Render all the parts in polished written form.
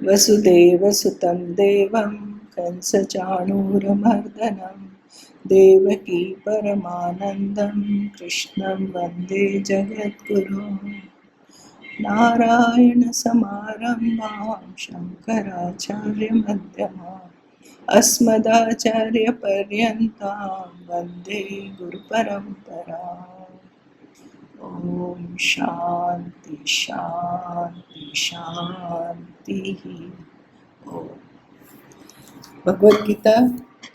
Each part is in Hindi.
वसुदेवसुतं देवं कंसचाणूरमर्दनं देवकी परमानन्दं कृष्णं वन्दे जगद्गुरुं। नारायणसमारम्भां शङ्कराचार्यमध्यमाम् अस्मदाचार्यपर्यन्तां वन्दे गुरुपरम्पराम्। ॐ शान्ति शान्ति शान्तिः। Bhagavad Gita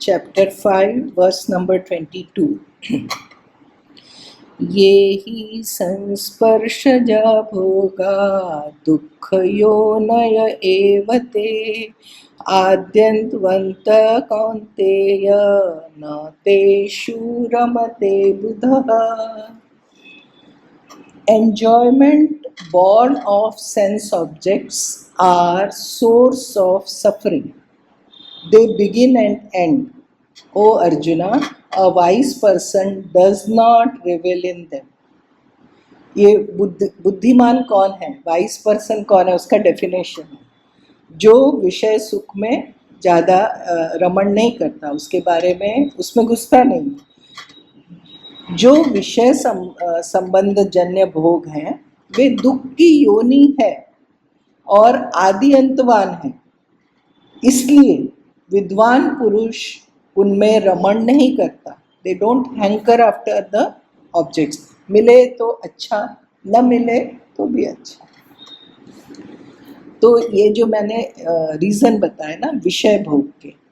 chapter 5 verse number 22। ये हि संस्पर्शजा भोगा दुःखयोनय एव ते आद्यन्त्वन्तः कौन्तेय न तेषु रमते बुधः। Enjoyment born of sense objects are source of suffering. They begin and end. O Arjuna, a wise person does not revel in them. ये बुद्धिमान कौन है, वाइज पर्सन कौन है, उसका डेफिनेशन है जो विषय सुख में ज़्यादा रमण नहीं करता, उसके बारे में उसमें घुसता नहीं। जो विषय संबंध जन्य भोग हैं वे दुख की योनि है और आदि अंतवान है। इसलिए विद्वान पुरुष उनमें रमण नहीं करता। They don't hanker after the objects. मिले तो अच्छा, न मिले तो भी अच्छा। तो ये जो मैंने रीज़न बताया ना विषय भोग के,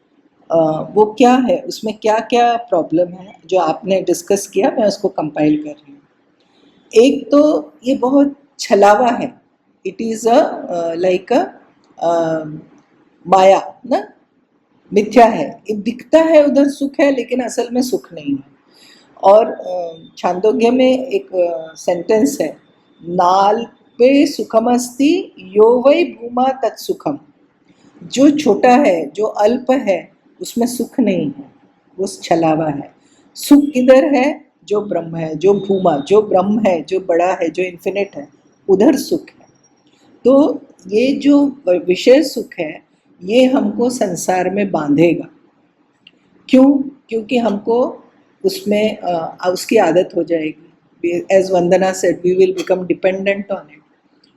वो क्या है, उसमें क्या क्या प्रॉब्लम है जो आपने डिस्कस किया, मैं उसको कंपाइल कर रही हूँ। एक तो ये बहुत छलावा है। इट इज़ लाइक माया ना, मिथ्या है। ये दिखता है उधर सुख है लेकिन असल में सुख नहीं है। और छांदोग्य में एक सेंटेंस है, नाल पे सुखमस्ति यो वै भूमा तत्सुखम। जो छोटा है, जो अल्प है, उसमें सुख नहीं है, वो छलावा है। सुख किधर है? जो ब्रह्म है, जो भूमा, जो ब्रह्म है, जो बड़ा है, जो इन्फिनिट है, उधर सुख है। तो ये जो विषय सुख है ये हमको संसार में बांधेगा। क्यों? क्योंकि हमको उसमें उसकी आदत हो जाएगी। As Vandana said, we will become dependent on it.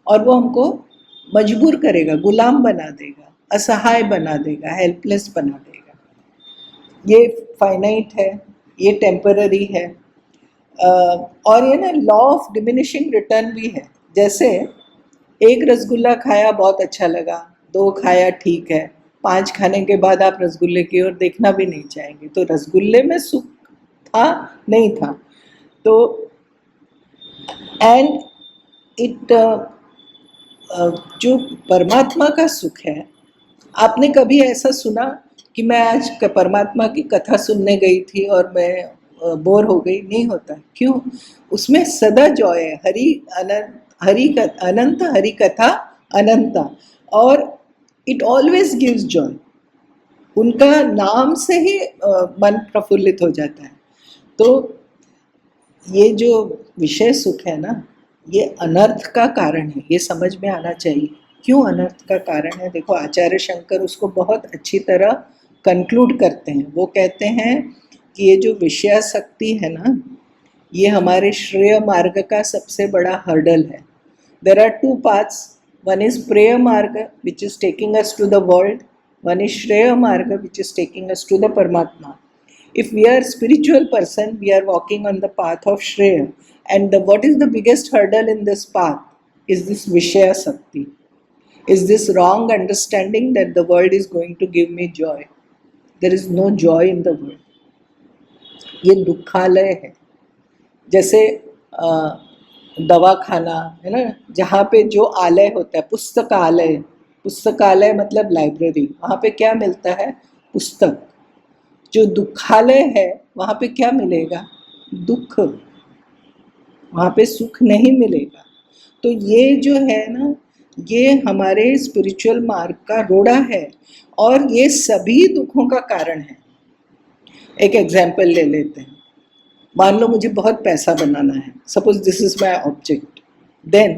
और वो हमको मजबूर करेगा, गुलाम बना देगा, असहाय बना देगा, हेल्पलेस बना देगा। ये फाइनाइट है, ये टेम्पररी है। और ये ना लॉ ऑफ डिमिनिशिंग रिटर्न भी है। जैसे एक रसगुल्ला खाया, बहुत अच्छा लगा, 2 खाया, ठीक है, 5 खाने के बाद आप रसगुल्ले की ओर देखना भी नहीं चाहेंगे। तो रसगुल्ले में सुख था नहीं था। तो एंड इट जो परमात्मा का सुख है, आपने कभी ऐसा सुना कि मैं आज परमात्मा की कथा सुनने गई थी और मैं बोर हो गई? नहीं होता। क्यों? उसमें सदा जॉय है। अनंत हरि कथा अनंता, और इट ऑलवेज गिव्स जॉय। उनका नाम से ही मन प्रफुल्लित हो जाता है। तो ये जो विषय सुख है ना, ये अनर्थ का कारण है, ये समझ में आना चाहिए। क्यों अनर्थ का कारण है? देखो, आचार्य शंकर उसको बहुत अच्छी तरह कंक्लूड करते हैं। वो कहते हैं कि ये जो विषयासक्ति है ना, ये हमारे श्रेय मार्ग का सबसे बड़ा हर्डल है। There are 2 paths. One is प्रेय मार्ग which is taking us to the world. One is श्रेय मार्ग which is taking us to the Paramatma. If we are spiritual person, we are walking on the path of Shreya. And what is the biggest hurdle in this path? Is this Vishaya Sakti. Is this wrong understanding that the world is going to give me joy. There is no joy in the world. ये दुखालय है। जैसे दवाखाना है ना, जहाँ पे जो आलय होता है, पुस्तकालय, पुस्तकालय मतलब लाइब्रेरी, वहाँ पे क्या मिलता है? पुस्तक। जो दुखालय है वहाँ पे क्या मिलेगा? दुख। वहाँ पे सुख नहीं मिलेगा। तो ये जो है ना, ये हमारे स्पिरिचुअल मार्ग का रोड़ा है और ये सभी दुखों का कारण है। एक एग्जाम्पल ले लेते हैं। मान लो मुझे बहुत पैसा बनाना है, suppose this is my object. Then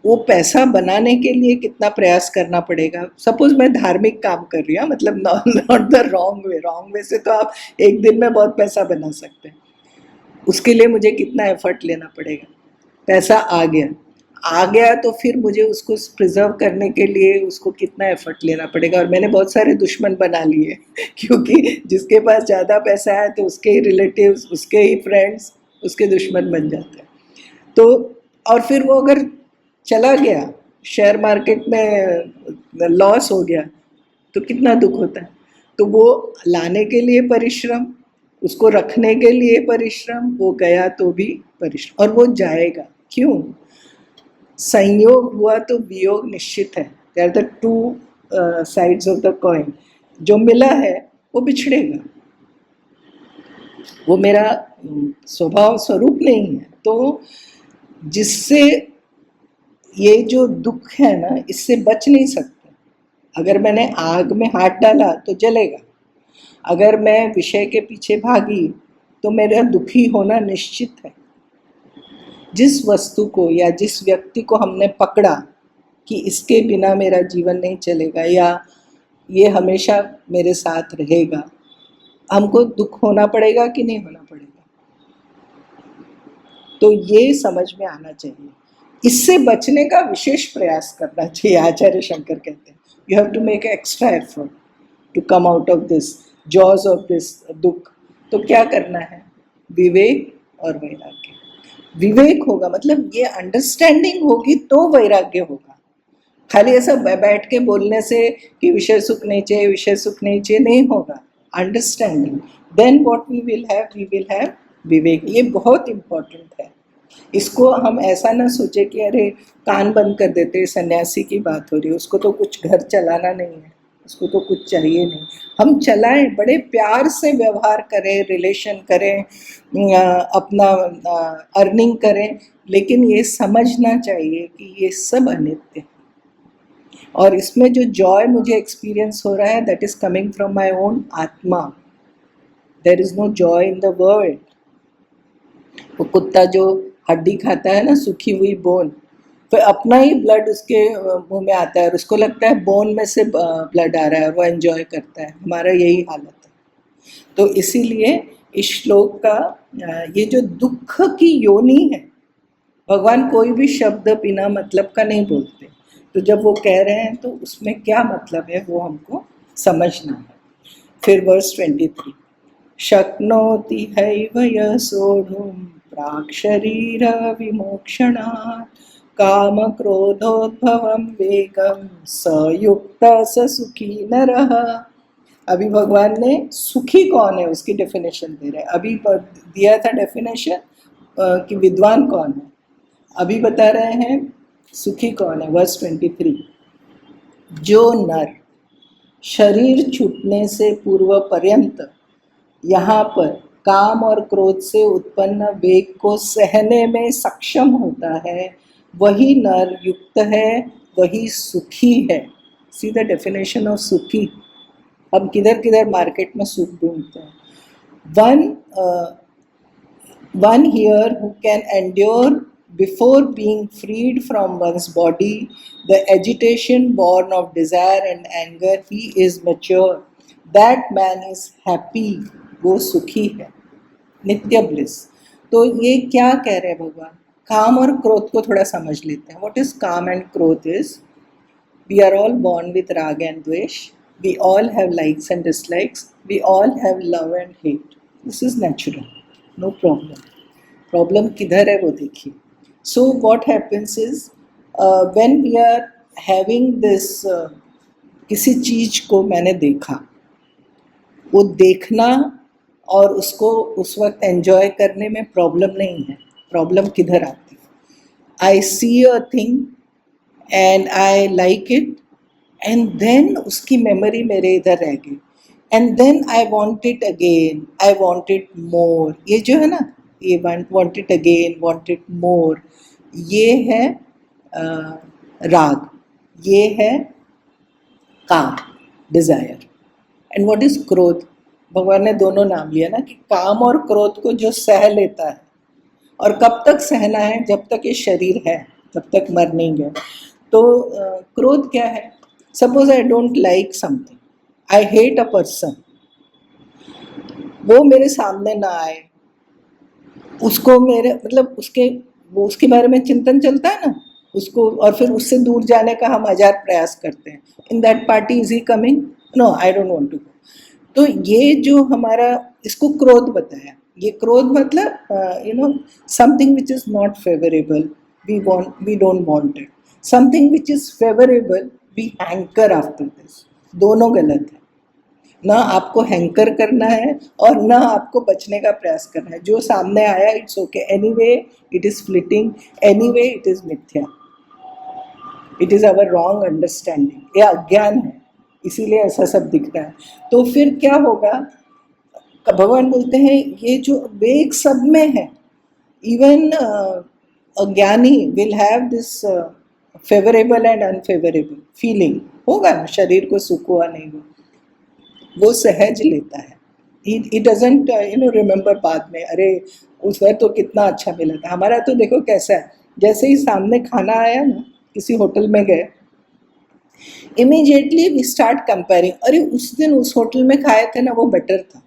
वो पैसा बनाने के लिए कितना प्रयास करना पड़ेगा। सपोज मैं धार्मिक काम कर रही हूँ, मतलब नॉट द रॉन्ग वे से तो आप एक दिन में बहुत पैसा बना सकते हैं, उसके लिए मुझे कितना एफर्ट लेना पड़ेगा। पैसा आ गया तो फिर मुझे उसको प्रिजर्व करने के लिए उसको कितना एफर्ट लेना पड़ेगा। और मैंने बहुत सारे दुश्मन बना लिए क्योंकि जिसके पास ज़्यादा पैसा है तो उसके ही रिलेटिव्स, उसके ही फ्रेंड्स उसके दुश्मन बन जाते हैं। तो और फिर वो अगर चला गया, शेयर मार्केट में लॉस हो गया, तो कितना दुख होता है। तो वो लाने के लिए परिश्रम, उसको रखने के लिए परिश्रम, वो गया तो भी परिश्रम, और वो जाएगा। क्यों? संयोग हुआ तो वियोग निश्चित है। They are the two sides of the coin. जो मिला है वो बिछड़ेगा, वो मेरा स्वभाव स्वरूप नहीं है। तो जिससे ये जो दुख है ना, इससे बच नहीं सकते। अगर मैंने आग में हाथ डाला तो जलेगा, अगर मैं विषय के पीछे भागी तो मेरा दुखी होना निश्चित है। जिस वस्तु को या जिस व्यक्ति को हमने पकड़ा कि इसके बिना मेरा जीवन नहीं चलेगा या ये हमेशा मेरे साथ रहेगा, हमको दुख होना पड़ेगा कि नहीं होना पड़ेगा? तो ये समझ में आना चाहिए। इससे बचने का विशेष प्रयास करना चाहिए। आचार्य शंकर कहते हैं you have to make extra effort to come out of this jaws of this दुख। तो क्या करना है? विवेक और वैराग्य। विवेक होगा मतलब ये अंडरस्टैंडिंग होगी तो वैराग्य होगा। खाली ऐसा बैठ के बोलने से कि विषय सुख नहीं चाहिए, विषय सुख नहीं चाहिए, नहीं होगा। Understanding, then what we will have विवेक। ये बहुत इम्पोर्टेंट है। इसको हम ऐसा ना सोचे कि अरे कान बंद कर देते, सन्यासी की बात हो रही है, उसको तो कुछ घर चलाना नहीं है, उसको तो कुछ चाहिए नहीं। हम चलाएं, बड़े प्यार से व्यवहार करें, रिलेशन करें, अपना अर्निंग करें, लेकिन ये समझना चाहिए कि ये सब अनित्य है। और इसमें जो जॉय मुझे एक्सपीरियंस हो रहा है, that is coming from my own आत्मा। There is no joy in the world. वो कुत्ता जो हड्डी खाता है ना, सूखी हुई बोन, फिर अपना ही ब्लड उसके मुंह में आता है और उसको लगता है बोन में से ब्लड आ रहा है और वो एंजॉय करता है। हमारा यही हालत है। तो इसीलिए इस श्लोक का ये जो दुख की योनि है, भगवान कोई भी शब्द बिना मतलब का नहीं बोलते। तो जब वो कह रहे हैं तो उसमें क्या मतलब है वो हमको समझना है। फिर वर्स 23, शक्नोति हैव य सोढुं प्राक् शरीर विमोक्षणात् काम क्रोधोद्भवं वेगं स युक्तः स सुखी नरः। अभी भगवान ने सुखी कौन है उसकी डेफिनेशन दे रहे हैं। अभी दिया था डेफिनेशन कि विद्वान कौन है, अभी बता रहे हैं सुखी कौन है। वर्स 23, जो नर शरीर छूटने से पूर्व पर्यंत यहाँ पर काम और क्रोध से उत्पन्न वेग को सहने में सक्षम होता है, वही नर युक्त है, वही सुखी है। सी द डेफिनेशन ऑफ सुखी। हम किधर किधर मार्केट में सुख ढूंढते हैं। One here who can endure before being freed from one's body the agitation born of desire and anger, he is mature, that man is happy, वो सुखी है, नित्य ब्लिस। तो ये क्या कह रहे हैं भगवान? काम और क्रोध को थोड़ा समझ लेते हैं। What is kaam and krodh? Is we are all born with rag and dvesh, we all have likes and dislikes, we all have love and hate. This is natural, no problem. Problem किधर है वो देखिए। So what happens is when we are having this किसी चीज को मैंने देखा, वो देखना और उसको उस वक्त एंजॉय करने में प्रॉब्लम नहीं है। प्रॉब्लम किधर आती है? I see a thing and I like it and then उसकी मेमोरी मेरे इधर रह गई and then I want it again, I want it more. ये जो है ना, ये want it again, want it more, ये है राग, ये है काम, डिजायर। एंड व्हाट इज क्रोध? भगवान ने दोनों नाम लिया ना कि काम और क्रोध को जो सह लेता है, और कब तक सहना है? जब तक ये शरीर है। तब तक मर नहीं गए। तो क्रोध क्या है? Suppose I don't like something, I hate a person, वो मेरे सामने ना आए, उसको मेरे मतलब उसके बारे में चिंतन चलता है ना उसको, और फिर उससे दूर जाने का हम हजार प्रयास करते हैं। In that party is he coming, no I don't want to go. तो ये जो हमारा, इसको क्रोध बताया। ये क्रोध मतलब something which is not favourable, we don't want it. Something which is favourable, we hanker after this. दोनों गलत है। ना आपको हैंकर करना है और ना आपको बचने का प्रयास करना है। जो सामने आया it's okay, anyway it is flitting, anyway it is मिथ्या, it is our wrong understanding, ये अज्ञान है, इसीलिए ऐसा सब दिख रहा है। तो फिर क्या होगा? भगवान बोलते हैं ये जो वेग सब में है, इवन अज्ञानी will have this favourable and unfavourable feeling, होगा ना, शरीर को सुख हुआ नहीं हुआ, वो सहज लेता है। He doesn't रिमेम्बर बाद में, अरे उस बार तो कितना अच्छा मिला था। हमारा तो देखो कैसा है, जैसे ही सामने खाना आया ना, किसी होटल में गए, इमीडिएटली वी स्टार्ट कंपेयरिंग, अरे उस दिन उस होटल में खाए थे ना, वो बेटर था,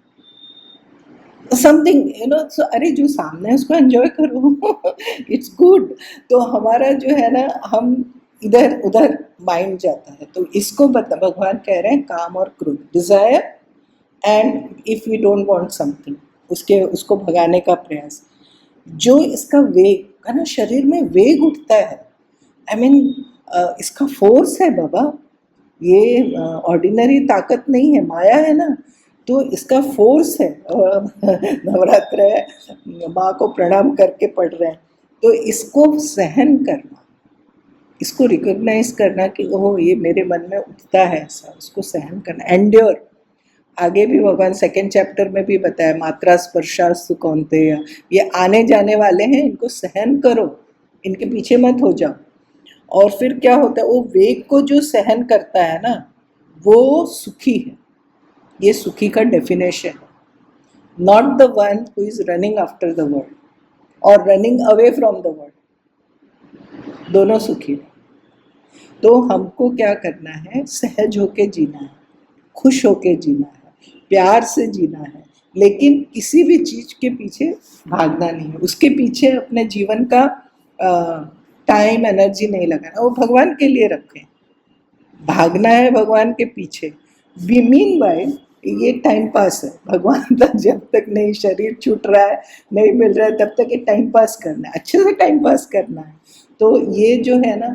समथिंग अरे जो सामने है उसको एंजॉय करो इट्स गुड। तो हमारा जो है ना, हम इधर उधर माइंड जाता है। तो इसको भगवान कह रहे हैं काम और क्रोध, desire and if we don't want something, उसको भगाने का प्रयास। जो इसका वेग है ना, शरीर में वेग उठता है, आई मीन इसका फोर्स है बाबा, ये ऑर्डिनरी ताकत नहीं है, माया है ना, तो इसका फोर्स है। नवरात्र है, माँ को प्रणाम करके पढ़ रहे हैं, तो इसको सहन करना, इसको रिकॉग्नाइज करना कि ओह ये मेरे मन में उठता है ऐसा, उसको सहन करना, एंड्योर। आगे भी भगवान सेकेंड चैप्टर में भी बताया, मात्रा स्पर्शा सुकौन्तेय, ये आने जाने वाले हैं, इनको सहन करो, इनके पीछे मत हो जाओ। और फिर क्या होता है, वो वेग को जो सहन करता है ना, वो सुखी है। ये सुखी का डेफिनेशन है, not the one who is running after the world और running away from the world, दोनों सुखी है। तो हमको क्या करना है? सहज होके जीना है, खुश होके जीना है, प्यार से जीना है, लेकिन किसी भी चीज के पीछे भागना नहीं है, उसके पीछे अपने जीवन का टाइम एनर्जी नहीं लगाना, वो भगवान के लिए रखें। भागना है भगवान के पीछे, वी मीन बाय ये टाइम पास है, भगवान तक जब तक नहीं शरीर छूट रहा है, नहीं मिल रहा है, तब तक ये टाइम पास करना है, अच्छे से टाइम पास करना है। तो ये जो है ना,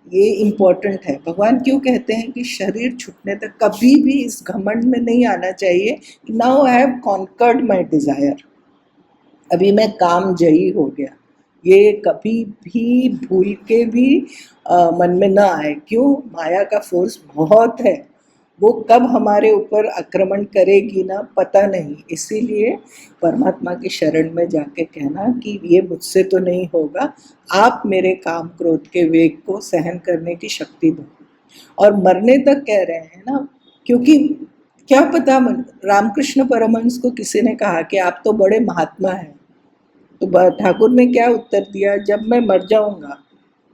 ये इम्पोर्टेंट है। भगवान क्यों कहते हैं कि शरीर छूटने तक कभी भी इस घमंड में नहीं आना चाहिए, now I have conquered my desire, अभी मैं काम जयी हो गया। ये कभी भी भूल के भी मन में ना आए। क्यों? माया का फोर्स बहुत है, वो कब हमारे ऊपर आक्रमण करेगी ना पता नहीं। इसीलिए परमात्मा की शरण में जाके कहना कि ये मुझसे तो नहीं होगा, आप मेरे काम क्रोध के वेग को सहन करने की शक्ति दो। और मरने तक कह रहे हैं ना, क्योंकि क्या पता, रामकृष्ण परमहंस को किसी ने कहा कि आप तो बड़े महात्मा हैं, तो ठाकुर ने क्या उत्तर दिया, जब मैं मर जाऊंगा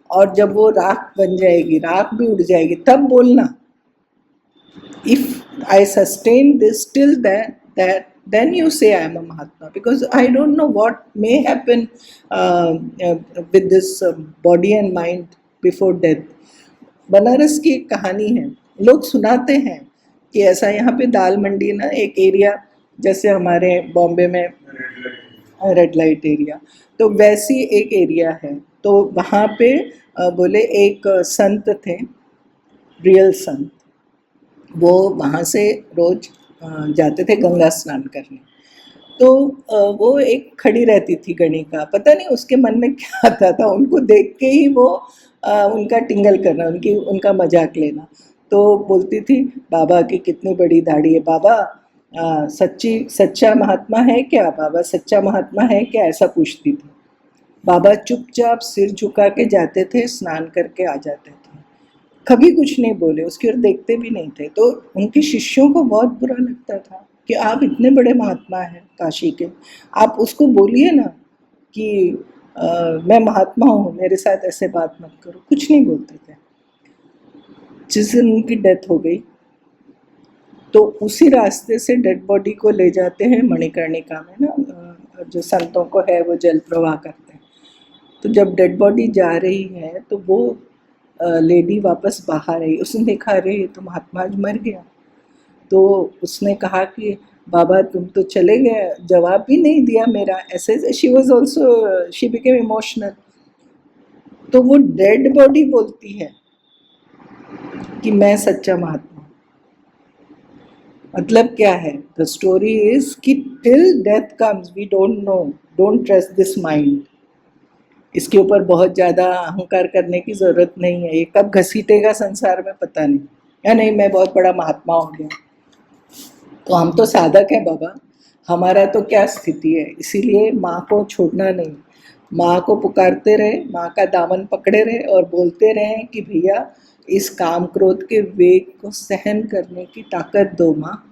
और जब वो राख बन जाएगी, राख भी उड़ जाएगी, तब बोलना। If I sustain this till then you say I am a Mahatma, because I don't know what may happen with this body and mind before death. Banaras की एक कहानी है, लोग सुनाते हैं कि ऐसा यहाँ पे दाल मंडी ना, एक एरिया जैसे हमारे बॉम्बे में रेड लाइट एरिया, तो वैसी एक एरिया है। तो वहाँ पे बोले एक संत थे, रियल संत, वो वहाँ से रोज जाते थे गंगा स्नान करने। तो वो एक खड़ी रहती थी गणिका, पता नहीं उसके मन में क्या आता था, उनको देख के ही वो उनका टिंगल करना, उनका मजाक लेना। तो बोलती थी, बाबा की कितनी बड़ी दाढ़ी है, बाबा सच्चा महात्मा है क्या, बाबा सच्चा महात्मा है क्या, ऐसा पूछती थी। बाबा चुपचाप सिर झुका के जाते थे, स्नान करके आ जाते थे, कभी कुछ नहीं बोले, उसकी ओर देखते भी नहीं थे। तो उनके शिष्यों को बहुत बुरा लगता था कि आप इतने बड़े महात्मा हैं काशी के, आप उसको बोलिए ना कि मैं महात्मा हूँ, मेरे साथ ऐसे बात मत करो, कुछ नहीं बोलते थे। जिस दिन उनकी डेथ हो गई तो उसी रास्ते से डेड बॉडी को ले जाते हैं मणिकर्णिका में ना, जो संतों को है वो जल प्रवाह करते हैं। तो जब डेड बॉडी जा रही है तो वो लेडी वापस बाहर आई, उसने देखा अरे ये तो महात्मा आज मर गया। तो उसने कहा कि बाबा तुम तो चले गए, जवाब भी नहीं दिया मेरा, ऐसे she was also, she became emotional. तो वो डेड बॉडी बोलती है कि मैं सच्चा महात्मा हूँ। मतलब क्या है, द स्टोरी इज कि till death comes we don't know, don't trust this mind. इसके ऊपर बहुत ज़्यादा अहंकार करने की ज़रूरत नहीं है, ये कब घसीटेगा संसार में पता नहीं, या नहीं मैं बहुत बड़ा महात्मा हो गया। तो हम तो साधक हैं बाबा, हमारा तो क्या स्थिति है। इसीलिए माँ को छोड़ना नहीं, माँ को पुकारते रहे, माँ का दामन पकड़े रहे और बोलते रहे कि भैया इस काम क्रोध के वेग को सहन करने की ताकत दो माँ,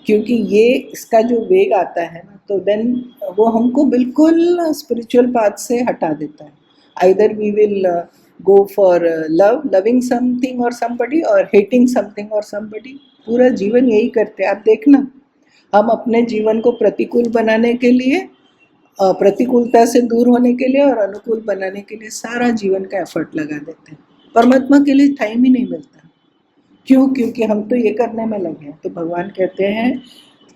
क्योंकि ये इसका जो वेग आता है ना तो देन वो हमको बिल्कुल स्पिरिचुअल पाथ से हटा देता है। Either we will go for loving something और समबडी और हेटिंग समथिंग और समबडी। पूरा जीवन यही करते हैं आप देखना। हम अपने जीवन को प्रतिकूल बनाने के लिए, प्रतिकूलता से दूर होने के लिए और अनुकूल बनाने के लिए सारा जीवन का एफर्ट लगा देते हैं। परमात्मा के लिए टाइम ही नहीं मिलता। क्यों? क्योंकि हम तो ये करने में लगे हैं। तो भगवान कहते हैं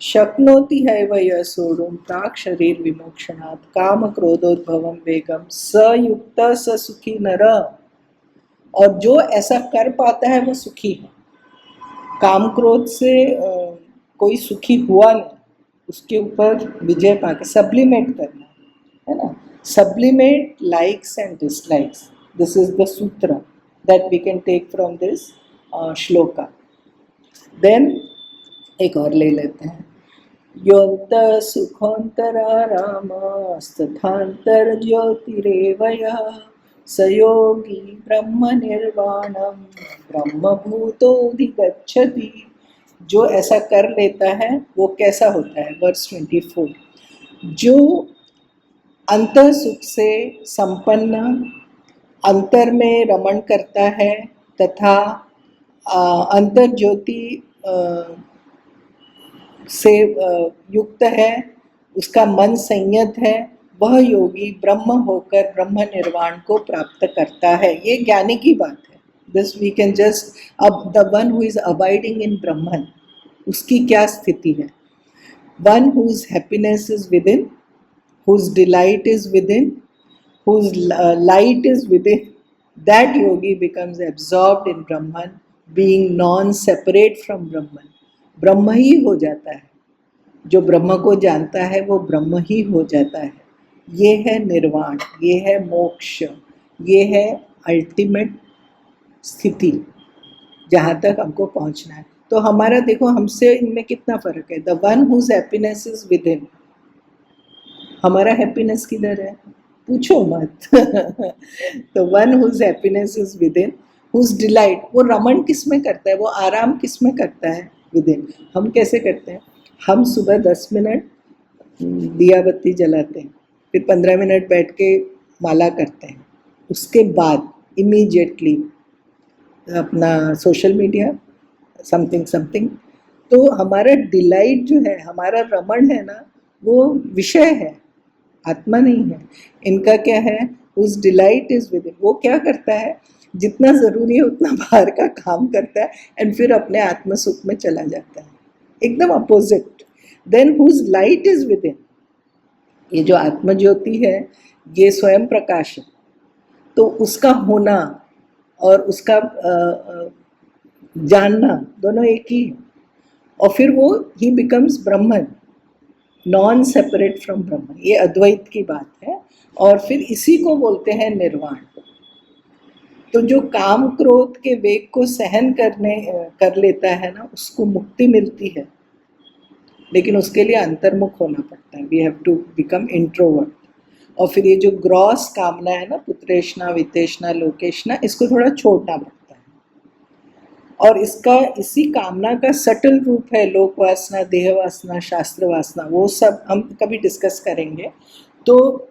शक्नोति है वह सोढ़ुम प्राक शरीर विमोक्षणात् काम क्रोधोद्भवम वेगम सयुक्त स सुखी नर। और जो ऐसा कर पाता है वो सुखी है। काम क्रोध से कोई सुखी हुआ नहीं, उसके ऊपर विजय पाके सब्लिमेट करना है ना। Sublimate likes and dislikes, this is the सूत्र that we can take from this श्लोका। देन एक और ले लेते हैं, योऽन्त सुखोऽन्तरारामस्तथान्तर ज्योतिरेवयः स योगी ब्रह्म निर्वाणम ब्रह्मभूतोऽधिगच्छति। जो ऐसा कर लेता है वो कैसा होता है, वर्स 24, जो अंतर सुख से संपन्न, अंतर में रमण करता है तथा अंतर ज्योति से युक्त है, उसका मन संयत है, वह योगी ब्रह्म होकर ब्रह्म निर्वाण को प्राप्त करता है। ये ज्ञानी की बात है। दिस वी कैन जस्ट, अब the one who is abiding in Brahman, उसकी क्या स्थिति है। One whose happiness is within, whose delight is within, whose light is within, that yogi becomes absorbed in Brahman, being non separate from Brahman. ब्रह्म ही हो जाता है। जो ब्रह्म को जानता है वो ब्रह्म ही हो जाता है। ये है निर्वाण, ये है मोक्ष, ये है अल्टीमेट स्थिति जहाँ तक हमको पहुँचना है। तो हमारा देखो हमसे इनमें कितना फ़र्क है। The one whose happiness is within, हमारा हैप्पीनेस किधर है पूछो मत। तो one whose happiness is within, whose delight, वो रमण किस में करता है, वो आराम किस में करता है, विद इन। हम कैसे करते हैं, हम सुबह 10 मिनट दिया बत्ती जलाते हैं, फिर 15 मिनट बैठ के माला करते हैं, उसके बाद इमीडिएटली अपना सोशल मीडिया समथिंग समथिंग। तो हमारा डिलाइट जो है, हमारा रमण है ना, वो विषय है, आत्मा नहीं है। इनका क्या है, उस डिलाइट इज विद इन। वो क्या करता है, जितना ज़रूरी है उतना बाहर का काम करता है एंड फिर अपने आत्म सुख में चला जाता है, एकदम opposite. Then whose light is within, ये जो आत्म ज्योति है ये स्वयं प्रकाश है, तो उसका होना और उसका जानना दोनों एक ही। और फिर वो ही becomes Brahman, non separate from Brahman. ये अद्वैत की बात है। और फिर इसी को बोलते हैं निर्वाण। तो जो काम क्रोध के वेग को सहन कर लेता है ना, उसको मुक्ति मिलती है, लेकिन उसके लिए अंतर्मुख होना पड़ता है। We have to become introvert. और फिर ये जो ग्रॉस कामना है ना, पुत्रेष्णा वित्तेष्णा लोकेष्णा, इसको थोड़ा छोड़ना पड़ता है। और इसका, इसी कामना का सटल रूप है लोक वासना, देह वासना, शास्त्र वासना, वो सब हम कभी डिस्कस करेंगे। तो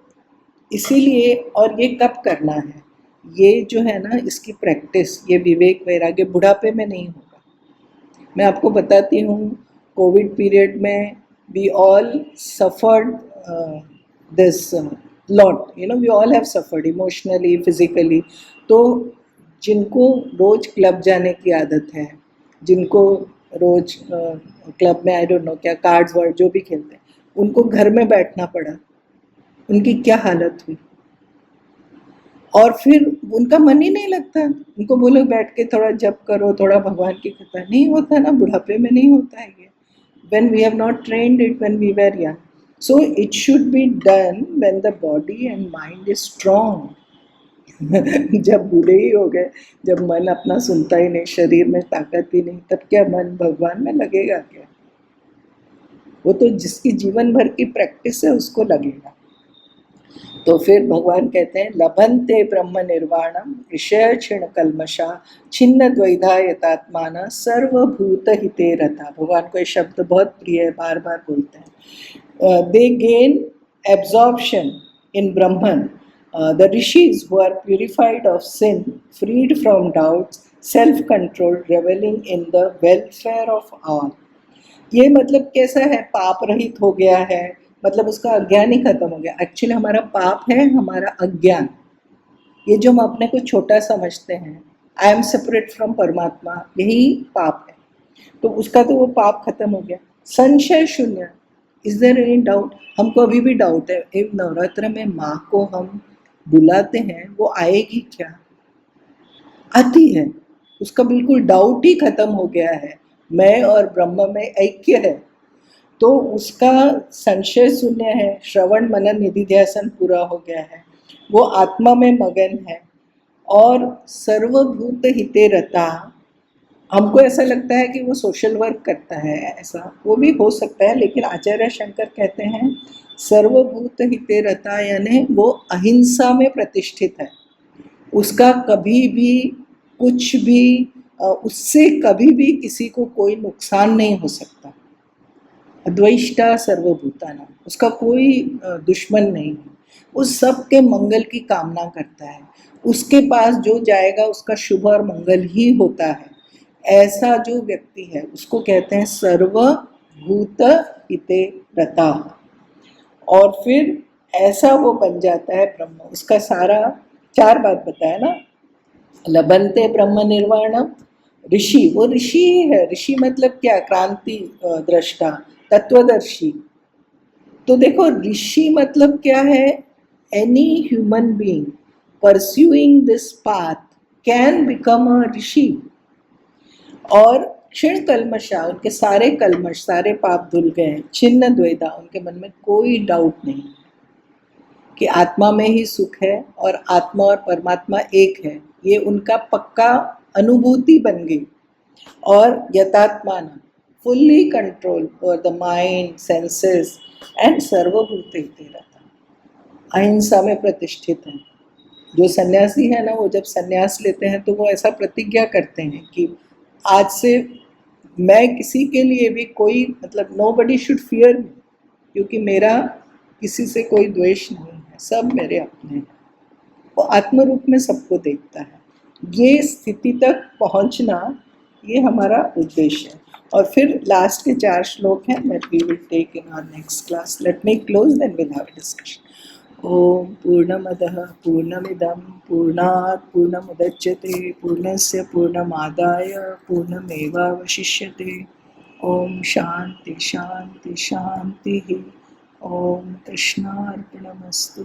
इसीलिए, और ये कब करना है, ये जो है ना इसकी प्रैक्टिस, ये विवेक वैराग्य बुढ़ापे में नहीं होगा। मैं आपको बताती हूँ, कोविड पीरियड में we all suffered this lot, you know, we all have suffered emotionally, physically. तो जिनको रोज क्लब जाने की आदत है, जिनको रोज क्लब में आई डोंट नो क्या कार्ड्स वर्ड जो भी खेलते हैं, उनको घर में बैठना पड़ा, उनकी क्या हालत हुई। और फिर उनका मन ही नहीं लगता, उनको बोलो बैठ के थोड़ा जप करो, थोड़ा भगवान की कथा, नहीं होता ना, बुढ़ापे में नहीं होता है ये। when we have not trained it when we were young, so it should be done when the body and mind is strong. जब बूढ़े ही हो गए, जब मन अपना सुनता ही नहीं, शरीर में ताकत ही नहीं, तब क्या मन भगवान में लगेगा क्या? वो तो जिसकी जीवन भर की प्रैक्टिस है उसको लगेगा। तो फिर भगवान कहते हैं लभन्ते ब्रह्म निर्वाणम विषय क्षीण कल्मषा छिन्न द्वैधा यतात्माना सर्वभूत हिते रता। भगवान को ये शब्द बहुत प्रिय है, बार बार बोलते हैं। They gain absorption in Brahman, the rishis who are purified of sin, freed from doubts, self control, revelling in the welfare of all. ये मतलब कैसा है, पाप रहित हो गया है, मतलब उसका अज्ञान ही खत्म हो गया। एक्चुअली हमारा पाप है हमारा अज्ञान, ये जो हम अपने को छोटा समझते हैं, आई एम सेपरेट फ्रॉम परमात्मा, यही पाप है। तो उसका तो वो पाप खत्म हो गया। संशय शून्य, इज देयर एनी डाउट? हमको अभी भी डाउट है, एक नवरात्र में माँ को हम बुलाते हैं, वो आएगी क्या? आती है, उसका बिल्कुल डाउट ही खत्म हो गया है, मैं और ब्रह्म में ऐक्य है, तो उसका संशय शून्य है, श्रवण मनन निधिध्यासन पूरा हो गया है, वो आत्मा में मगन है और सर्वभूत हिते रता। हमको ऐसा लगता है कि वो सोशल वर्क करता है, ऐसा वो भी हो सकता है, लेकिन आचार्य शंकर कहते हैं सर्वभूत हिते रता यानी वो अहिंसा में प्रतिष्ठित है। उसका कभी भी कुछ भी उससे कभी भी किसी को कोई नुकसान नहीं हो सकता। अद्वैष्टा सर्वभूतानां, उसका कोई दुश्मन नहीं है, उस सब के मंगल की कामना करता है, उसके पास जो जाएगा उसका शुभ और मंगल ही होता है। ऐसा जो व्यक्ति है उसको कहते हैं सर्वभूत हिते रता। और फिर ऐसा वो बन जाता है ब्रह्म, उसका सारा, चार बात बताया ना, लभन्ते ब्रह्म निर्वाणम, ऋषि, वो ऋषि ही है। ऋषि मतलब क्या? क्रांति दृष्टा, तत्वदर्शी। तो देखो ऋषि मतलब क्या है? Any human being pursuing this path can become a rishi. और क्षीण कल्मषा, उनके सारे कल्मश, सारे पाप धुल गए। छिन्न द्वैधा, उनके मन में कोई डाउट नहीं कि आत्मा में ही सुख है और आत्मा और परमात्मा एक है, ये उनका पक्का अनुभूति बन गई। और यथात्मान, fully control over the mind, senses and सर्वभूत हिते रता, अहिंसा में प्रतिष्ठित है। जो सन्यासी है ना, वो जब सन्यास लेते हैं तो वो ऐसा प्रतिज्ञा करते हैं कि आज से मैं किसी के लिए भी कोई, मतलब नोबडी शुड फियर मी, क्योंकि मेरा किसी से कोई द्वेष नहीं है, सब मेरे अपने हैं। वो आत्म रूप में सबको देखता है। ये स्थिति तक पहुंचना, ये हमारा उद्देश्य है। और फिर लास्ट के 4 श्लोक हैं, that we will take in our next class. Let me close, then will have a discussion. ओम पूर्णमदः पूर्णमिदं पूर्णात् पूर्णमुदच्यते पूर्णस्य पूर्णमादाय पूर्णमेवावशिष्यते। ओम शांति शांति शांति। ओम कृष्णार्पणमस्तु।